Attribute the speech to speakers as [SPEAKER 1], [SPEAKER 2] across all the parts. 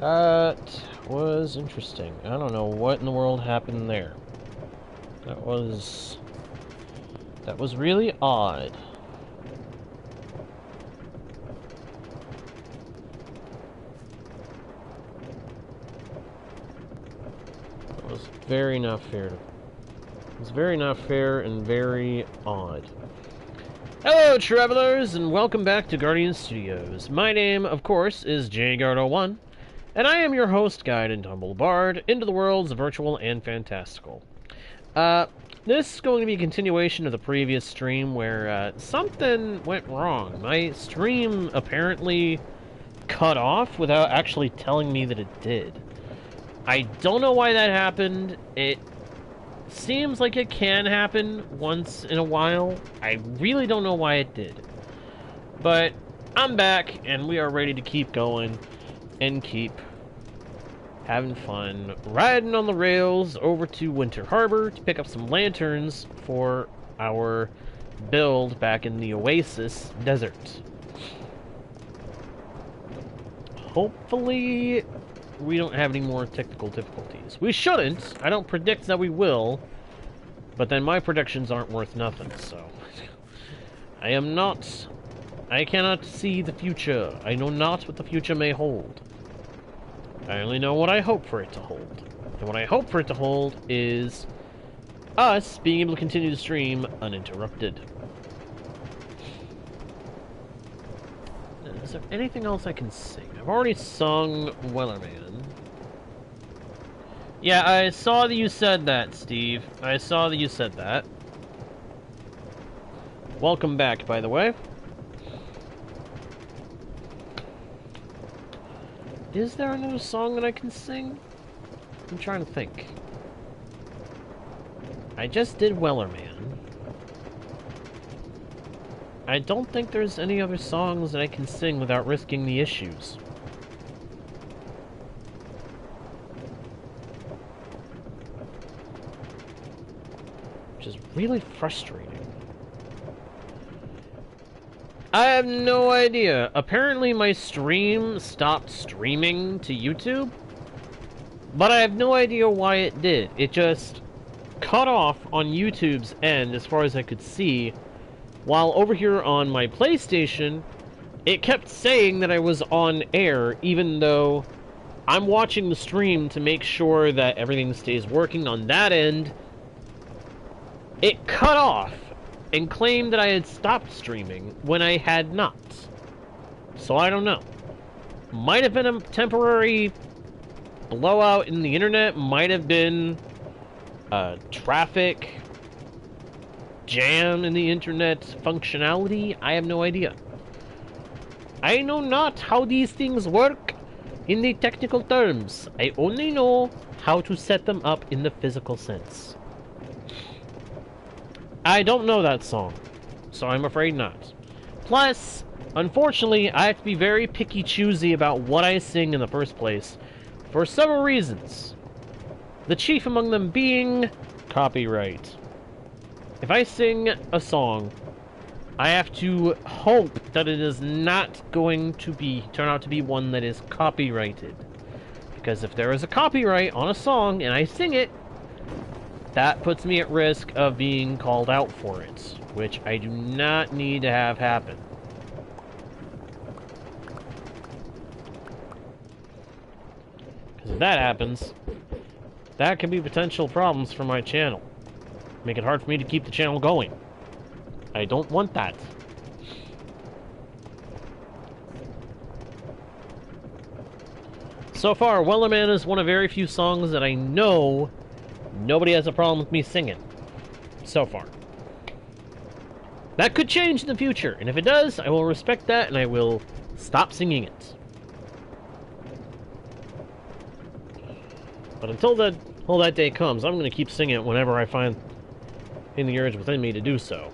[SPEAKER 1] That was interesting. I don't know what in the world happened there. That was really odd. It was very not fair. It was very not fair and very odd. Hello, travelers, and welcome back to Guardian Studios. My name, of course, is JGuard01, and I am your host, guide, and humble bard into the worlds of virtual and fantastical. This is going to be a continuation of the previous stream where something went wrong. My stream apparently cut off without actually telling me that it did. I don't know why that happened. It seems like it can happen once in a while. I really don't know why it did. But I'm back, and we are ready to keep going and keep having fun riding on the rails over to Winter Harbor to pick up some lanterns for our build back in the Oasis desert. Hopefully we don't have any more technical difficulties. We shouldn't. I don't predict that we will, but then my predictions aren't worth nothing, so I cannot see the future. I know not what the future may hold. I only know what I hope for it to hold. And what I hope for it to hold is us being able to continue the stream uninterrupted. Is there anything else I can sing? I've already sung Wellerman. Yeah, I saw that you said that, Steve. I saw that you said that. Welcome back, by the way. Is there another song that I can sing? I'm trying to think. I just did Wellerman. I don't think there's any other songs that I can sing without risking the issues. Which is really frustrating. I have no idea. Apparently my stream stopped streaming to YouTube, but I have no idea why it did. It just cut off on YouTube's end as far as I could see, while over here on my PlayStation, it kept saying that I was on air, even though I'm watching the stream to make sure that everything stays working on that end. It cut off and claimed that I had stopped streaming when I had not. So I don't know. Might have been a temporary blowout in the internet, might have been a traffic jam in the internet functionality. I have no idea. I know not how these things work in the technical terms. I only know how to set them up in the physical sense. I don't know that song, so I'm afraid not. Plus, unfortunately, I have to be very picky-choosy about what I sing in the first place, for several reasons. The chief among them being copyright. If I sing a song, I have to hope that it is not going to turn out to be one that is copyrighted. Because if there is a copyright on a song and I sing it, that puts me at risk of being called out for it, which I do not need to have happen. Because if that happens, that could be potential problems for my channel. Make it hard for me to keep the channel going. I don't want that. So far, Wellerman is one of very few songs that I know nobody has a problem with me singing. So far. That could change in the future, and if it does, I will respect that and I will stop singing it. But until that day comes, I'm going to keep singing it whenever I find in the urge within me to do so.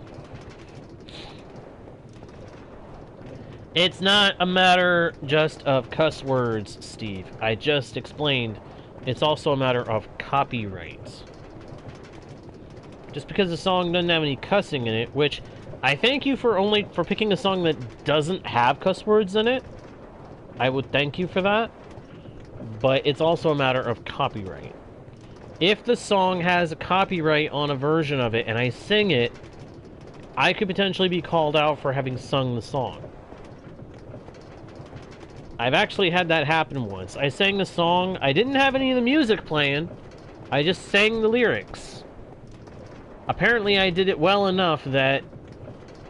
[SPEAKER 1] It's not a matter just of cuss words, Steve. I just explained. It's also a matter of copyright. Just because the song doesn't have any cussing in it, which I thank you for picking a song that doesn't have cuss words in it. I would thank you for that. but it's also a matter of copyright. If the song has a copyright on a version of it and I sing it, I could potentially be called out for having sung the song. I've actually had that happen once. I sang the song, I didn't have any of the music playing, I just sang the lyrics. Apparently I did it well enough that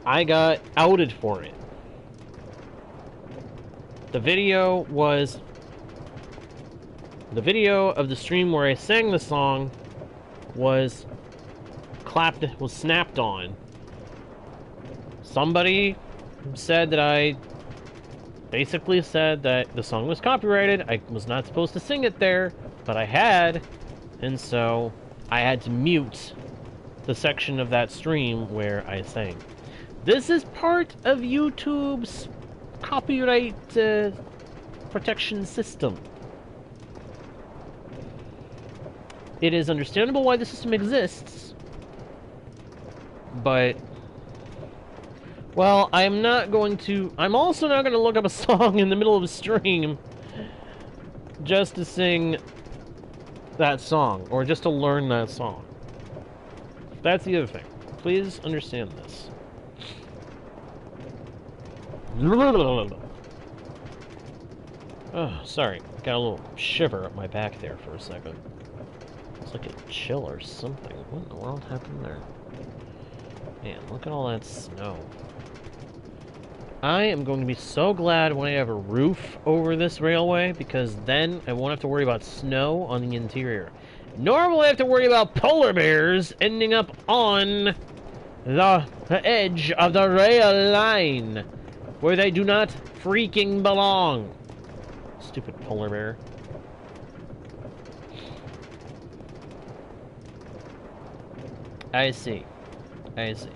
[SPEAKER 1] I got outed for it. The video of the stream where I sang the song was snapped on. Somebody said that I basically said that the song was copyrighted. I was not supposed to sing it there, but I had, and so I had to mute the section of that stream where I sang. This is part of YouTube's copyright protection system. It is understandable why the system exists, but, well, I'm also not going to look up a song in the middle of a stream just to sing that song, or just to learn that song. That's the other thing. Please understand this. Oh, sorry. Got a little shiver up my back there for a second. It's like a chill or something. What in the world happened there? Man, look at all that snow. I am going to be so glad when I have a roof over this railway, because then I won't have to worry about snow on the interior. Normally I have to worry about polar bears ending up on the edge of the rail line, where they do not freaking belong. Stupid polar bear. I see. I see.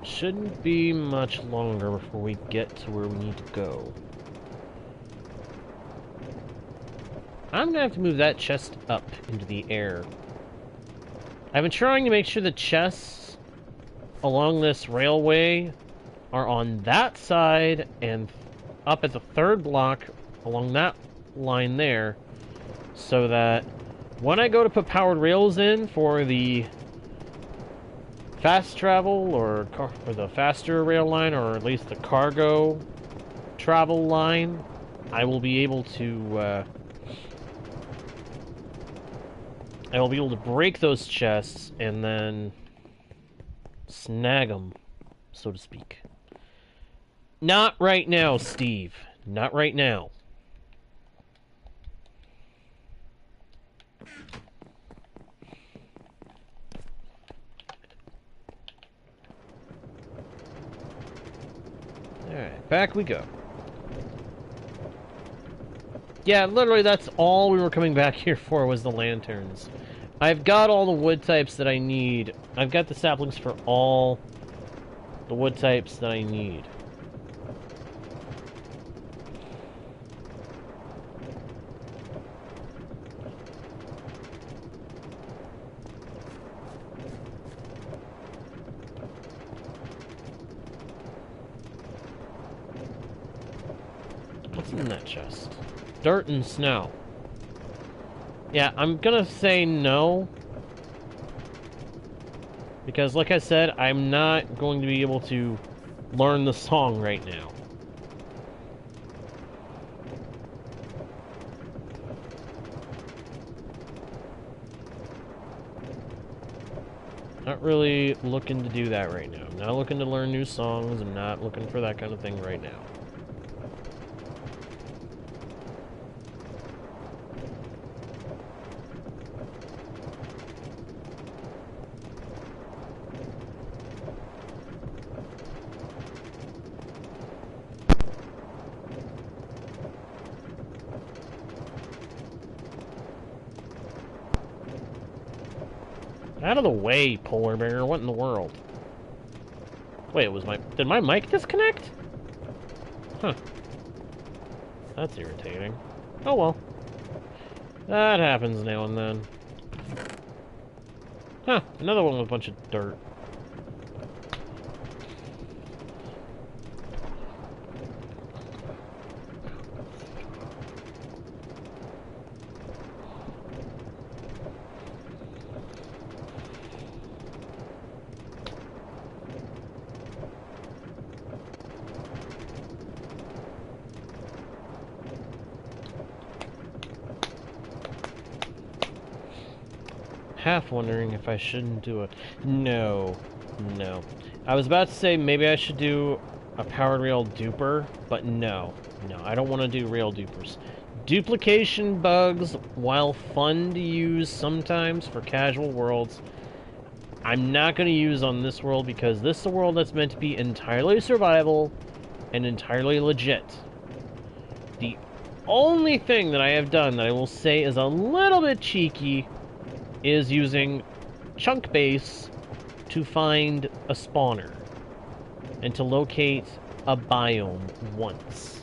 [SPEAKER 1] Shouldn't be much longer before we get to where we need to go. I'm gonna have to move that chest up into the air. I've been trying to make sure the chests along this railway are on that side and up at the third block along that line there, so that when I go to put powered rails in for the fast travel or the faster rail line, or at least the cargo travel line, I will be able to break those chests and then snag them, so to speak. Not right now, Steve. Not right now. Alright, back we go. Yeah, literally that's all we were coming back here for, was the lanterns. I've got all the wood types that I need. I've got the saplings for all the wood types that I need. What's in that chest? Dirt and snow. Yeah, I'm gonna say no. Because, like I said, I'm not going to be able to learn the song right now. Not really looking to do that right now. I'm not looking to learn new songs. I'm not looking for that kind of thing right now. Out of the way, polar bear. What in the world? Wait, it was my... Did my mic disconnect? Huh. That's irritating. Oh well. That happens now and then. Huh, another one with a bunch of dirt. Half wondering if I shouldn't do a... No. No. I was about to say maybe I should do a powered rail duper, but no. No, I don't want to do rail dupers. Duplication bugs, while fun to use sometimes for casual worlds, I'm not going to use on this world because this is a world that's meant to be entirely survival and entirely legit. The only thing that I have done that I will say is a little bit cheeky is using chunk base to find a spawner and to locate a biome once.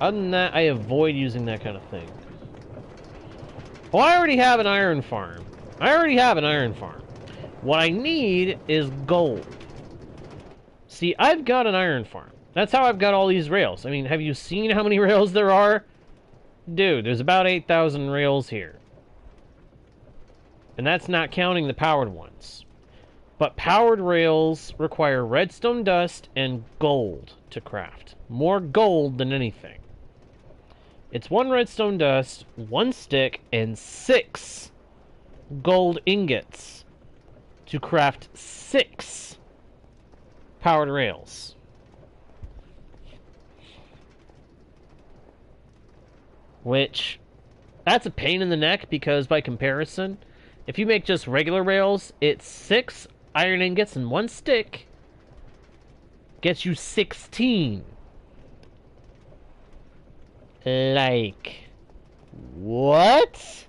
[SPEAKER 1] Other than that, I avoid using that kind of thing. Oh, I already have an iron farm. What I need is gold. See, I've got an iron farm. That's how I've got all these rails. I mean, have you seen how many rails there are? Dude, there's about 8,000 rails here. And that's not counting the powered ones. But powered rails require redstone dust and gold to craft. More gold than anything. It's 1 redstone dust, 1 stick, and 6 gold ingots to craft 6 powered rails. Which, that's a pain in the neck because by comparison, if you make just regular rails, it's 6 iron ingots and 1 stick. Gets you 16. Like, what?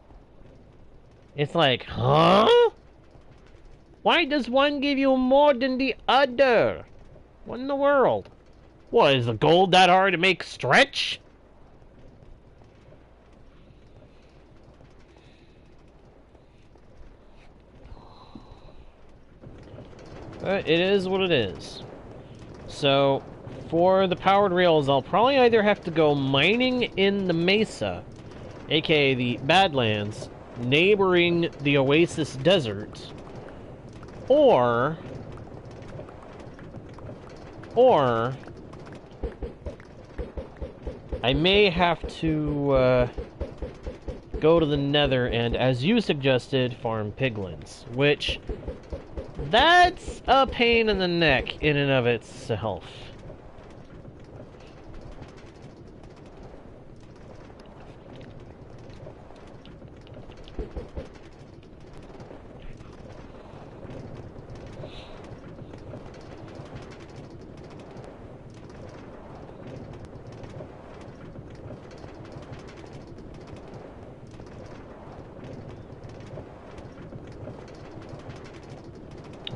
[SPEAKER 1] It's like, huh? Why does one give you more than the other? What in the world? What, is the gold that hard to make stretch? But it is what it is. So, for the powered rails, I'll probably either have to go mining in the Mesa, aka the Badlands, neighboring the Oasis Desert, or I may have to go to the Nether and, as you suggested, farm piglins, which that's a pain in the neck in and of itself.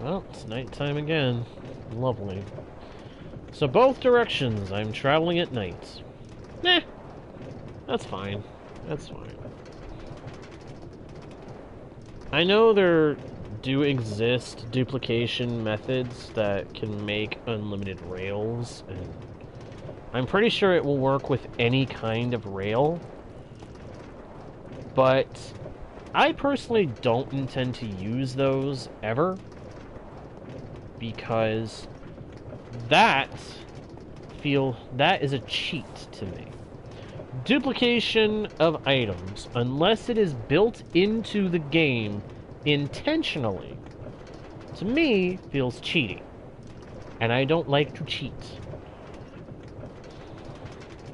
[SPEAKER 1] Well, it's nighttime again. Lovely. So both directions, I'm traveling at night. Nah, that's fine. That's fine. I know there do exist duplication methods that can make unlimited rails, and I'm pretty sure it will work with any kind of rail, but I personally don't intend to use those ever, because that is a cheat to me. Duplication of items, unless it is built into the game intentionally, to me feels cheating, and I don't like to cheat.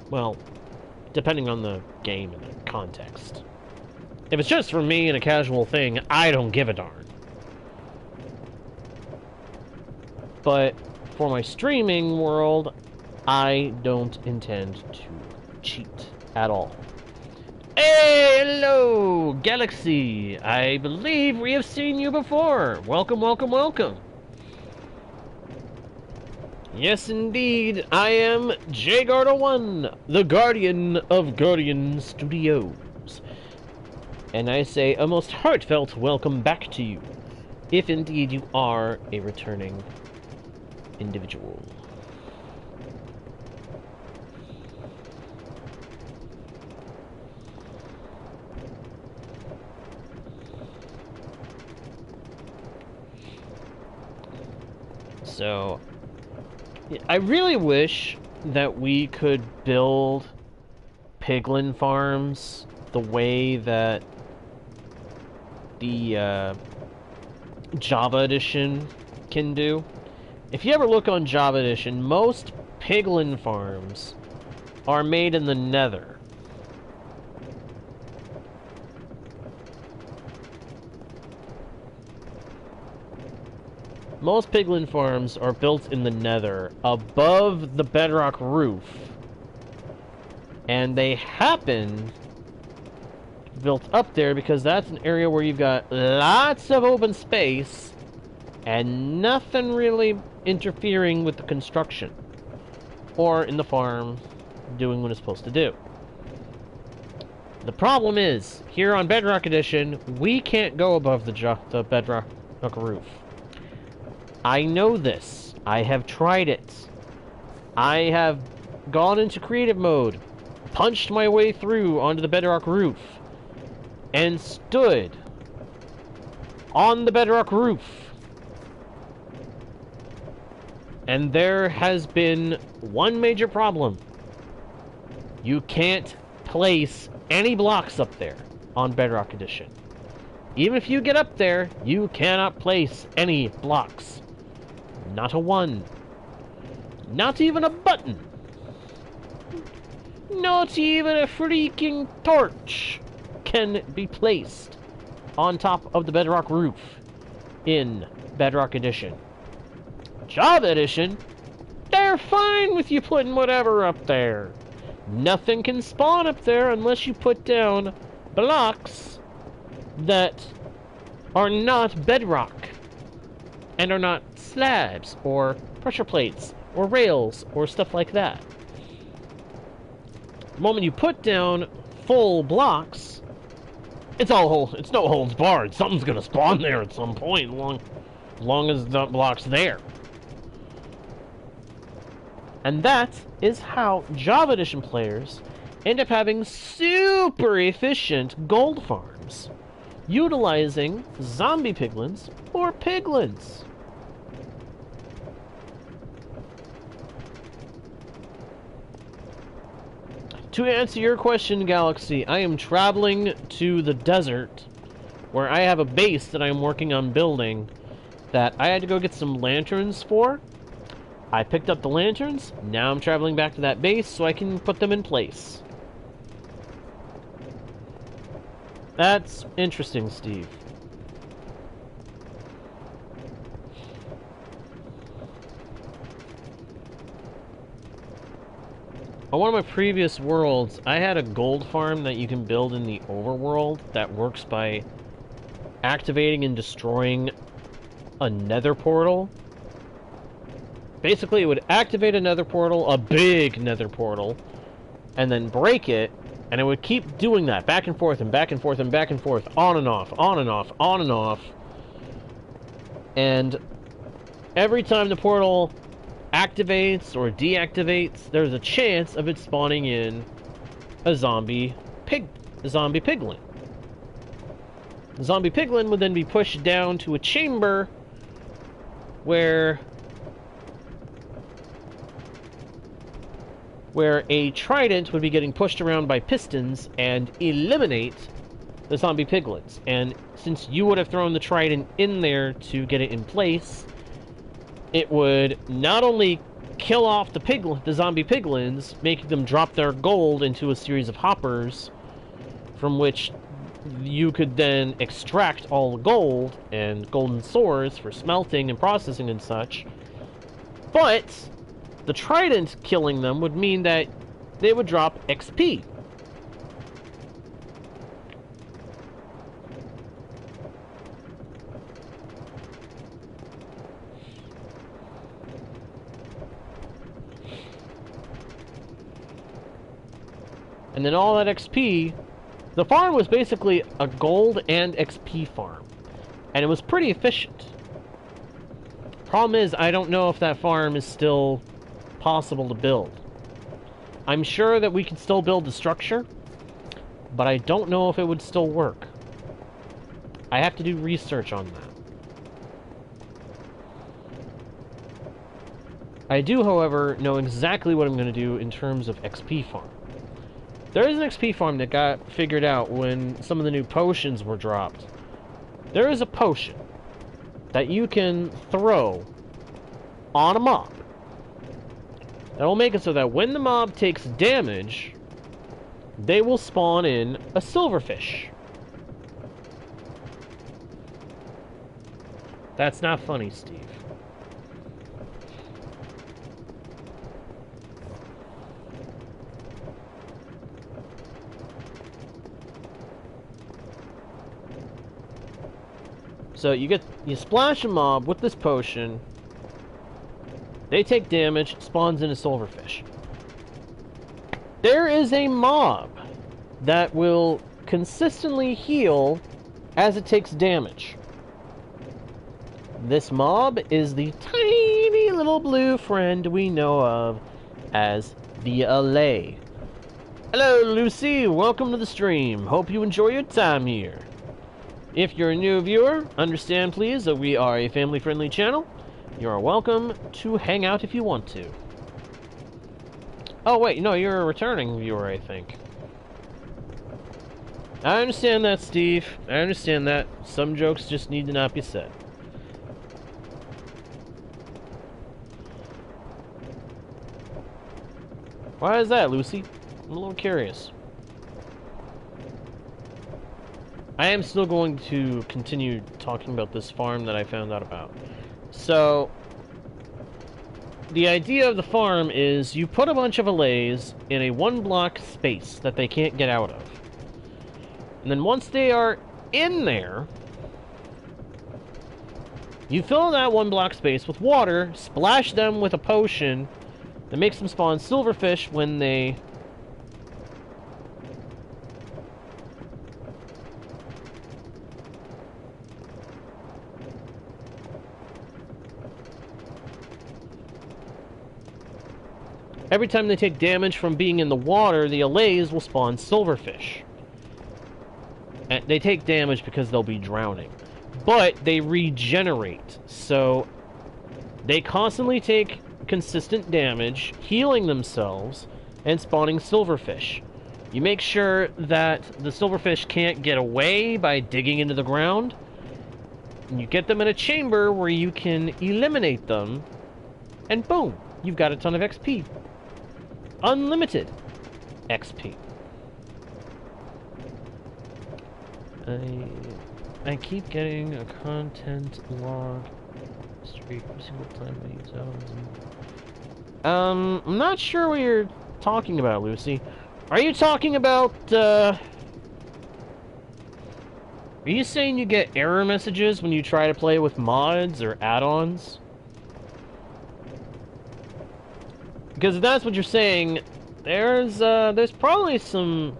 [SPEAKER 1] Well, depending on the game and the context. If it's just for me and a casual thing, I don't give a darn. But for my streaming world, I don't intend to cheat at all. Hey, Hello, Galaxy! I believe we have seen you before. Welcome, welcome, welcome. Yes, indeed, I am JGardo1, the Guardian of Guardian Studios. And I say a most heartfelt welcome back to you, if indeed you are a returning individual. So, I really wish that we could build piglin farms the way that the Java Edition can do. If you ever look on Java Edition, most piglin farms are made in the Nether. Most piglin farms are built in the Nether, above the Bedrock roof. And they happen built up there because that's an area where you've got lots of open space and nothing really interfering with the construction. Or in the farm, doing what it's supposed to do. The problem is, here on Bedrock Edition, we can't go above the Bedrock roof. I know this. I have tried it. I have gone into creative mode, punched my way through onto the Bedrock roof, and stood on the Bedrock roof. And there has been one major problem. You can't place any blocks up there on Bedrock Edition. Even if you get up there, you cannot place any blocks. Not a one. Not even a button. Not even a freaking torch can be placed on top of the Bedrock roof in Bedrock Edition. Java Edition, they're fine with you putting whatever up there. Nothing can spawn up there unless you put down blocks that are not bedrock and are not slabs or pressure plates or rails or stuff like that. The moment you put down full blocks, it's no holds barred. Something's gonna spawn there at some point, long as the block's there. And that is how Java Edition players end up having super efficient gold farms, utilizing zombie piglins or piglins. To answer your question, Galaxy, I am traveling to the desert, where I have a base that I'm working on building, that I had to go get some lanterns for. I picked up the lanterns, now I'm traveling back to that base so I can put them in place. That's interesting, Steve. On one of my previous worlds, I had a gold farm that you can build in the overworld that works by activating and destroying a nether portal. Basically, it would activate a nether portal, a big nether portal, and then break it, and it would keep doing that, back and forth and back and forth and back and forth, on and off, on and off, on and off. And every time the portal activates or deactivates, there's a chance of it spawning in a zombie piglin. The zombie piglin would then be pushed down to a chamber where a trident would be getting pushed around by pistons and eliminate the zombie piglins. And since you would have thrown the trident in there to get it in place, it would not only kill off the zombie piglins, making them drop their gold into a series of hoppers, from which you could then extract all the gold and golden swords for smelting and processing and such, but the trident killing them would mean that they would drop XP. And then all that XP, the farm was basically a gold and XP farm. And it was pretty efficient. Problem is, I don't know if that farm is still possible to build. I'm sure that we could still build the structure, but I don't know if it would still work. I have to do research on that. I do, however, know exactly what I'm going to do in terms of XP farm. There is an XP farm that got figured out when some of the new potions were dropped. There is a potion that you can throw on a mob that will make it so that when the mob takes damage, they will spawn in a silverfish. That's not funny, Steve. So you splash a mob with this potion, they take damage, spawns in a silverfish. There is a mob that will consistently heal as it takes damage. This mob is the tiny little blue friend we know of as the Allay. Hello, Lucy. Welcome to the stream. Hope you enjoy your time here. If you're a new viewer, understand please that we are a family-friendly channel. You are welcome to hang out if you want to. Oh wait, no, you're a returning viewer, I think. I understand that, Steve. I understand that. Some jokes just need to not be said. Why is that, Lucy? I'm a little curious. I am still going to continue talking about this farm that I found out about. So, the idea of the farm is you put a bunch of allays in a one-block space that they can't get out of. And then once they are in there, you fill that one-block space with water, splash them with a potion that makes them spawn silverfish when they... Every time they take damage from being in the water, the allays will spawn silverfish. And they take damage because they'll be drowning. But they regenerate, so they constantly take consistent damage, healing themselves, and spawning silverfish. You make sure that the silverfish can't get away by digging into the ground. And you get them in a chamber where you can eliminate them, and boom, you've got a ton of XP. Unlimited XP. I keep getting a content log streak every single time I use those. I'm not sure what you're talking about, Lucy. Are you talking about, Are you saying you get error messages when you try to play with mods or add-ons? Because if that's what you're saying, there's probably some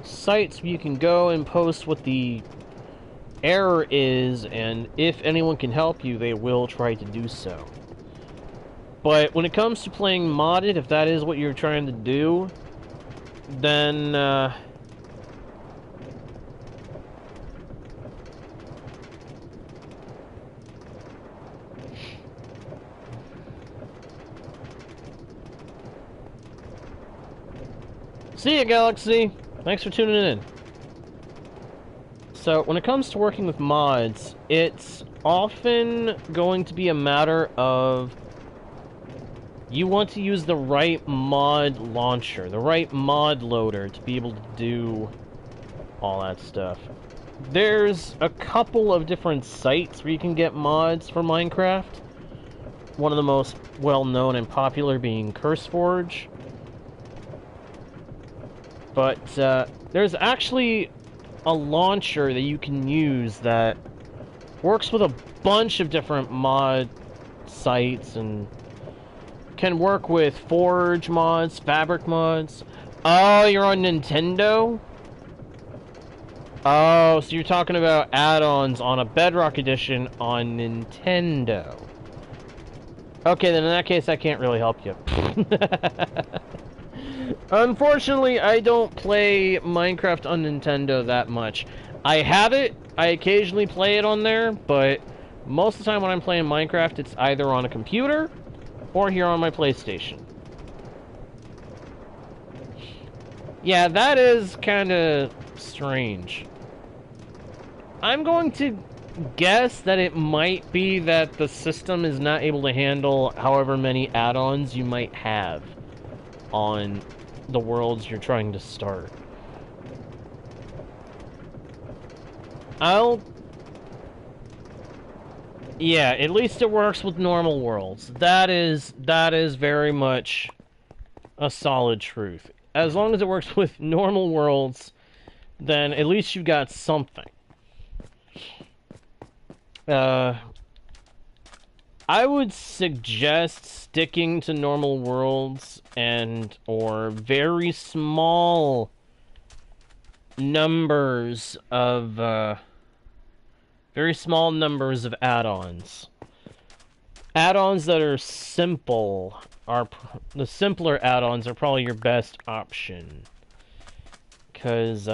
[SPEAKER 1] sites where you can go and post what the error is, and if anyone can help you, they will try to do so. But when it comes to playing modded, if that is what you're trying to do, then, see ya, Galaxy! Thanks for tuning in. So, when it comes to working with mods, it's often going to be a matter of you want to use the right mod launcher, the right mod loader to be able to do all that stuff. There's a couple of different sites where you can get mods for Minecraft. One of the most well-known and popular being CurseForge. But there's actually a launcher that you can use that works with a bunch of different mod sites and can work with Forge mods, Fabric mods. Oh, you're on Nintendo? Oh, so you're talking about add-ons on a Bedrock edition on Nintendo. Okay, then in that case, I can't really help you. Unfortunately, I don't play Minecraft on Nintendo that much. I have it, I occasionally play it on there, but most of the time when I'm playing Minecraft, it's either on a computer or here on my PlayStation. Yeah, that is kind of strange. I'm going to guess that it might be that the system is not able to handle however many add-ons you might have on the worlds you're trying to start. Yeah, at least it works with normal worlds. That is very much a solid truth. As long as it works with normal worlds, then at least you've got something. I would suggest sticking to normal worlds and or very small numbers of add-ons. Add-ons that are simple are the simpler add-ons are probably your best option. Because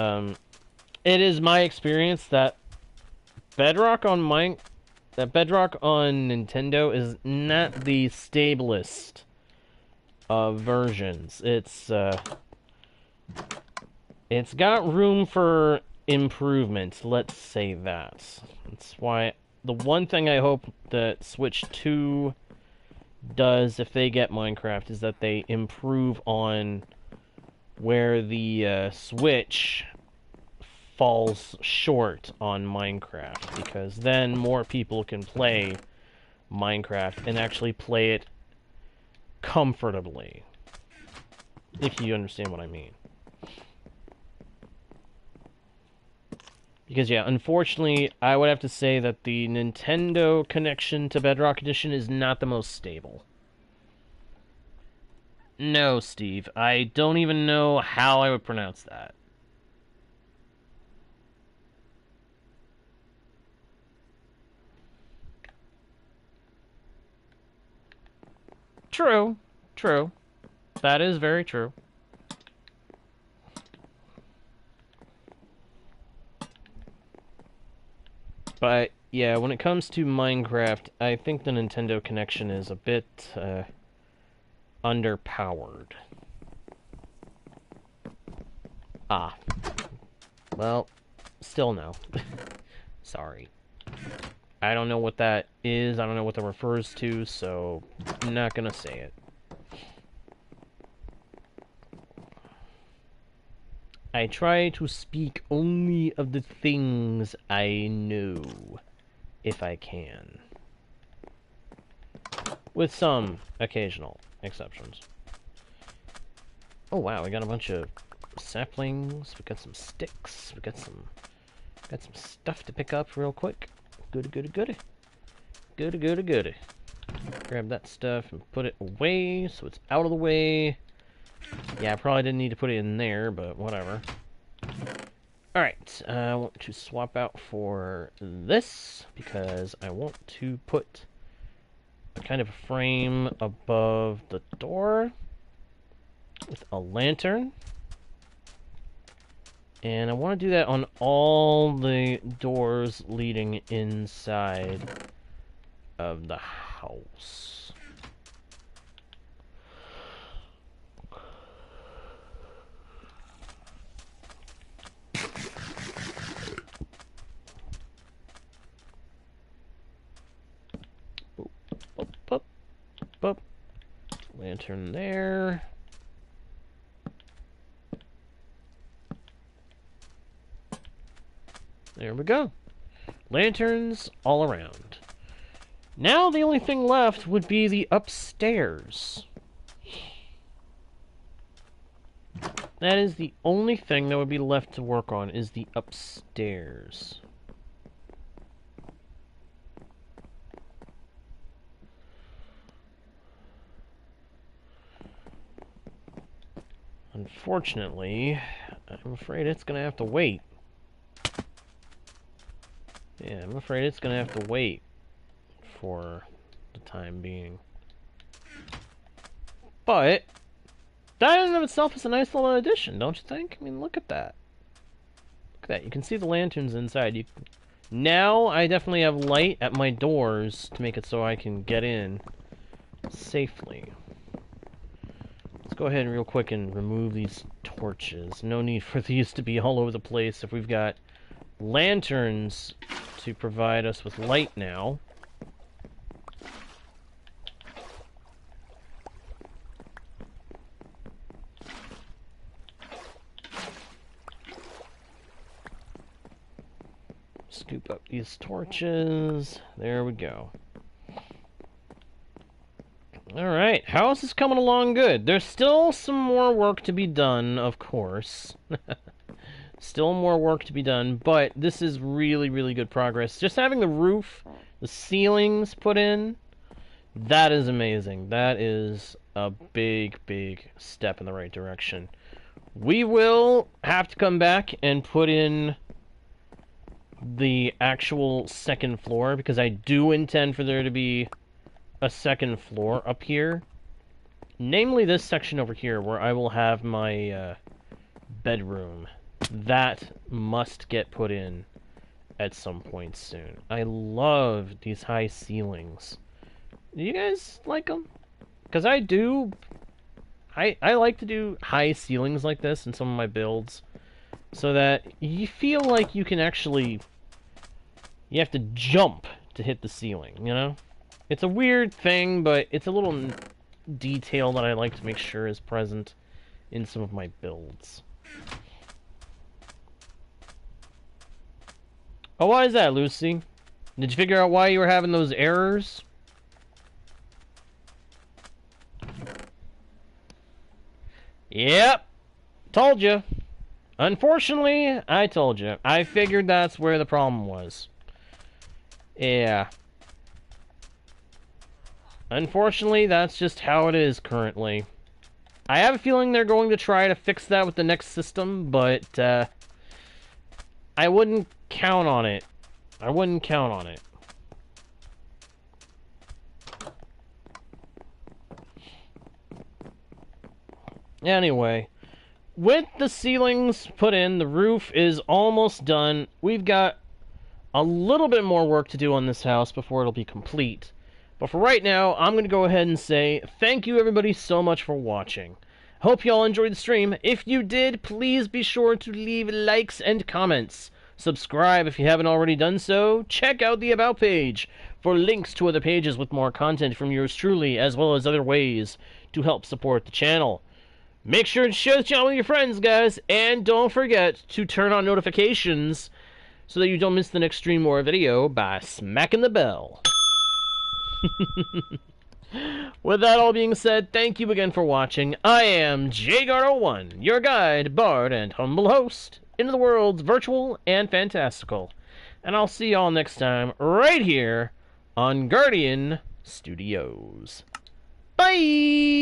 [SPEAKER 1] it is my experience that Bedrock on Nintendo is not the stablest of versions. It's got room for improvement, let's say that. That's why the one thing I hope that Switch 2 does if they get Minecraft is that they improve on where the Switch falls short on Minecraft, because then more people can play Minecraft and actually play it comfortably, if you understand what I mean. Because, yeah, unfortunately, I would have to say that the Nintendo connection to Bedrock Edition is not the most stable. No, Steve, I don't even know how I would pronounce that. True, true. That is very true. But, yeah, when it comes to Minecraft, I think the Nintendo connection is a bit, underpowered. Ah. Well, still no. Sorry. I don't know what that is, I don't know what that refers to, so I'm not gonna say it. I try to speak only of the things I know, if I can. With some occasional exceptions. Oh wow, we got a bunch of saplings, we got some sticks, we got some stuff to pick up real quick. Goody, goody, goody. Goody, goody, goody. Grab that stuff and put it away so it's out of the way. Yeah, I probably didn't need to put it in there, but whatever. Alright, I want to swap out for this, because I want to put a kind of a frame above the door with a lantern. And I want to do that on all the doors leading inside of the house. Boop, boop, boop, boop. Lantern there. There we go. Lanterns all around. Now the only thing left would be the upstairs. That is the only thing that would be left to work on, is the upstairs. Unfortunately, I'm afraid it's gonna have to wait. Yeah, I'm afraid it's gonna have to wait for the time being. But that in and of itself is a nice little addition, don't you think? I mean, look at that. Look at that. You can see the lanterns inside. Now I definitely have light at my doors to make it so I can get in safely. Let's go ahead and real quick and remove these torches. No need for these to be all over the place if we've got lanterns to provide us with light now. Scoop up these torches. There we go. Alright, house is coming along good. There's still some more work to be done, of course. Still more work to be done, but this is really, really good progress. Just having the roof, the ceilings put in, that is amazing. That is a big, big step in the right direction. We will have to come back and put in the actual second floor, because I do intend for there to be a second floor up here. Namely this section over here, where I will have my bedroom. That must get put in at some point soon. I love these high ceilings. Do you guys like them? Because I do. I like to do high ceilings like this in some of my builds, so that you feel like you can actually... You have to jump to hit the ceiling, you know? It's a weird thing, but it's a little detail that I like to make sure is present in some of my builds. Oh, why is that, Lucy? Did you figure out why you were having those errors? Yep. Told you. Unfortunately, I told you. I figured that's where the problem was. Yeah. Unfortunately, that's just how it is currently. I have a feeling they're going to try to fix that with the next system, but I wouldn't count on it. I wouldn't count on it. Anyway, with the ceilings put in, the roof is almost done. We've got a little bit more work to do on this house before it'll be complete. But for right now, I'm going to go ahead and say thank you everybody so much for watching. Hope you all enjoyed the stream. If you did, please be sure to leave likes and comments. Subscribe if you haven't already done so. Check out the About page for links to other pages with more content from yours truly, as well as other ways to help support the channel. Make sure to share the channel with your friends, guys, and don't forget to turn on notifications so that you don't miss the next stream or video by smacking the bell. With that all being said, thank you again for watching. I am Gyros1, your guide, bard, and humble host into the worlds virtual and fantastical. And I'll see y'all next time, right here on Guardian Studios. Bye!